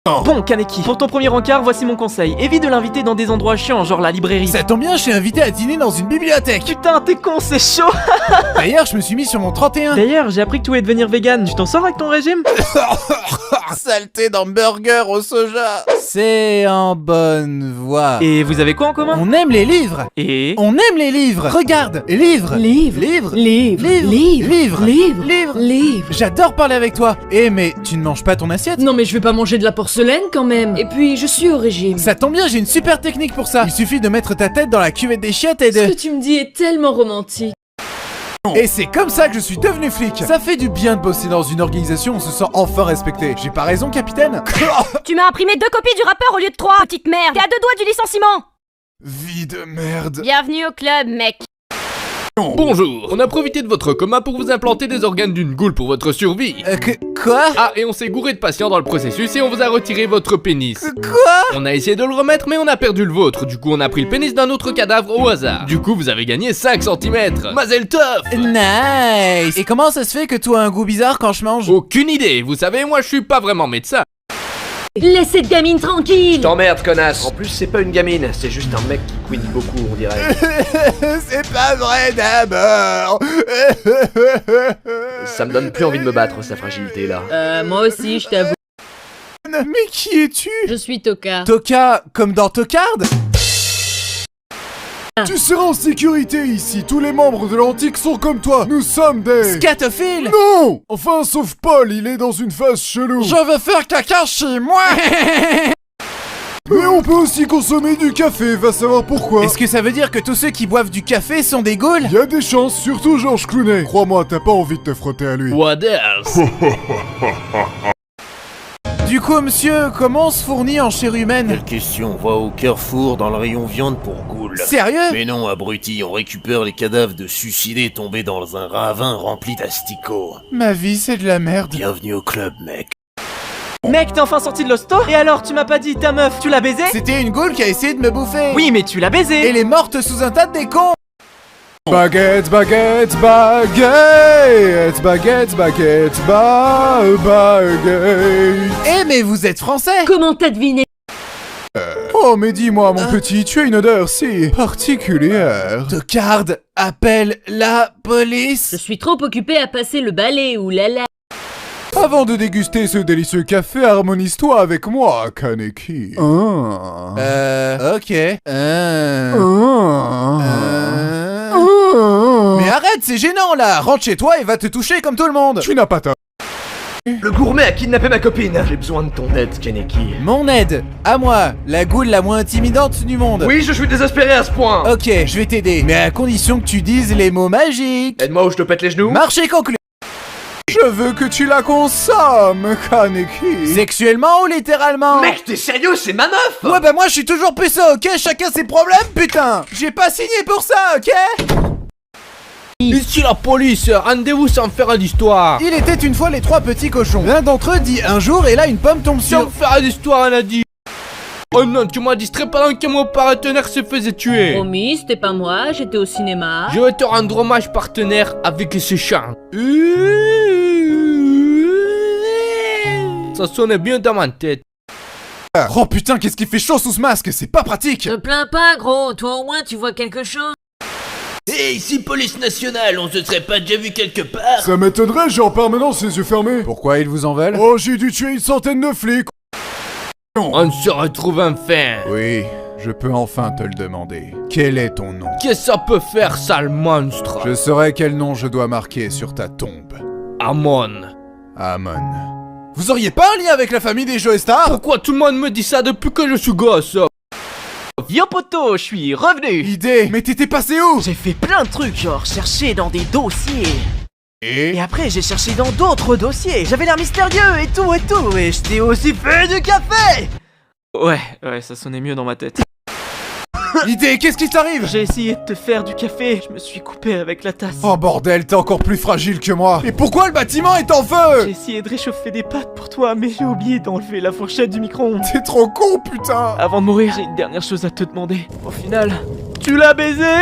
Bon, Kaneki, pour ton premier encart, voici mon conseil. Évite de l'inviter dans des endroits chiants, genre la librairie. Ça tombe bien, je suis invité à dîner dans une bibliothèque. Putain, t'es con, c'est chaud. D'ailleurs, je me suis mis sur mon 31. D'ailleurs, j'ai appris que tu voulais devenir vegan. Tu t'en sors avec ton régime? Saleté dans burger au soja. C'est en bonne voie. Et vous avez quoi en commun? On aime les livres. Et... On aime les livres. Regarde, livres. Livre. Livres. Livre. Livres. Livre. Livres. Livre. Livres. Livre. J'adore parler avec toi. Eh mais tu ne manges pas ton assiette? Non mais je vais pas manger de la porcelaine quand même. Et puis je suis au régime. Ça tombe bien, j'ai une super technique pour ça. Il suffit de mettre ta tête dans la cuvette des chiottes et Ce que de... tu me dis est tellement romantique. Et c'est comme ça que je suis devenu flic. Ça fait du bien de bosser dans une organisation où on se sent enfin respecté. J'ai pas raison, capitaine? Tu m'as imprimé 2 copies du rappeur au lieu de 3, petite merde. T'es à 2 doigts du licenciement. Vie de merde. Bienvenue au club, mec. Bonjour, on a profité de votre coma pour vous implanter des organes d'une goule pour votre survie. Quoi? Ah, et on s'est gouré de patients dans le processus et on vous a retiré votre pénis. Quoi? On a essayé de le remettre mais on a perdu le vôtre, du coup on a pris le pénis d'un autre cadavre au hasard. Du coup vous avez gagné 5 cm. Mazel tov. Nice. Et comment ça se fait que tu as un goût bizarre quand je mange? Aucune idée, vous savez, moi je suis pas vraiment médecin. Laisse cette gamine tranquille. T'emmerdes, connasse. En plus, c'est pas une gamine, c'est juste un mec qui queen beaucoup, on dirait. C'est pas vrai d'abord. Ça me donne plus envie de me battre, sa fragilité là. Moi aussi, je t'avoue. Mais qui es-tu? Je suis Toka. Toka, comme dans Tokard? Tu seras en sécurité ici, tous les membres de l'Antique sont comme toi, nous sommes des... Scatophile? Non! Enfin, sauf Paul, il est dans une phase chelou. Je veux faire caca chez moi. Mais on peut aussi consommer du café, va savoir pourquoi. Est-ce que ça veut dire que tous ceux qui boivent du café sont des ghouls? Y a des chances, surtout Georges Clooney. Crois-moi, t'as pas envie de te frotter à lui. What else? Du coup, monsieur, comment on se fournit en chair humaine? Quelle question, va au Carrefour dans le rayon viande pour Ghoul. Sérieux? Mais non, abruti, on récupère les cadavres de suicidés tombés dans un ravin rempli d'asticots. Ma vie, c'est de la merde. Bienvenue au club, mec. Mec, t'es enfin sorti de l'hosto? Et alors, tu m'as pas dit ta meuf, tu l'as baisée? C'était une ghoul qui a essayé de me bouffer. Oui, mais tu l'as baisée. Elle est morte sous un tas de décombres. Baguette, baguette, baguette, baguette, baguette, baguette. Eh, mais vous êtes français? Comment t'as deviné? Oh, mais dis-moi, mon petit, tu as une odeur si particulière. Tokard, appelle la police. Je suis trop occupée à passer le balai, oulala. Avant de déguster ce délicieux café, harmonise-toi avec moi, Kaneki. Ok. Mais arrête, c'est gênant là. Rentre chez toi et va te toucher comme tout le monde. Tu n'as pas tort. Le gourmet a kidnappé ma copine. J'ai besoin de ton aide, Kaneki. Mon aide, à moi, la goule la moins intimidante du monde. Oui, je suis désespéré à ce point. Ok, je vais t'aider, mais à condition que tu dises les mots magiques. Aide-moi ou je te pète les genoux. Marché conclu. Je veux que tu la consommes, Kaneki. Sexuellement ou littéralement? Mec, t'es sérieux, c'est ma meuf. Ouais bah moi je suis toujours puceau, ok? Chacun ses problèmes, putain. J'ai pas signé pour ça, ok? Ici la police, rendez-vous sans faire d'histoire. Il était une fois les 3 petits cochons. L'un d'entre eux dit un jour et là une pomme tombe Sans sur... faire d'histoire, on a dit. Oh non, tu m'as distrait pendant que mon partenaire se faisait tuer. Promis, c'était pas moi, j'étais au cinéma. Je vais te rendre hommage, partenaire, avec ce chant. Ça sonnait bien dans ma tête. Oh putain, qu'est-ce qui fait chaud sous ce masque? C'est pas pratique. Te plains pas, gros, toi au moins tu vois quelque chose. Hé, ici police nationale, on se serait pas déjà vu quelque part? Ça m'étonnerait, j'ai en permanence les yeux fermés. Pourquoi ils vous en veulent? Oh, j'ai dû tuer une centaine de flics. On se retrouve enfin. Oui, je peux enfin te le demander. Quel est ton nom? Qu'est-ce que ça peut faire, sale monstre? Je saurai quel nom je dois marquer sur ta tombe. Amon. Amon. Vous auriez pas un lien avec la famille des Joestar? Pourquoi tout le monde me dit ça depuis que je suis gosse? Yo poto, je suis revenu. Idée. Mais t'étais passé où? J'ai fait plein de trucs, genre chercher dans des dossiers. Et Et après, j'ai cherché dans d'autres dossiers. J'avais l'air mystérieux et tout. Et je t'ai aussi fait du café. Ouais, ça sonnait mieux dans ma tête. Idée, qu'est-ce qui t'arrive? J'ai essayé de te faire du café. Je me suis coupé avec la tasse. Oh bordel, t'es encore plus fragile que moi. Et pourquoi le bâtiment est en J'ai feu? essayé de réchauffer des pâtes pour toi, mais j'ai oublié d'enlever la fourchette du micro-ondes. T'es trop con, putain. Avant de mourir, j'ai une dernière chose à te demander. Au final, tu l'as baisé?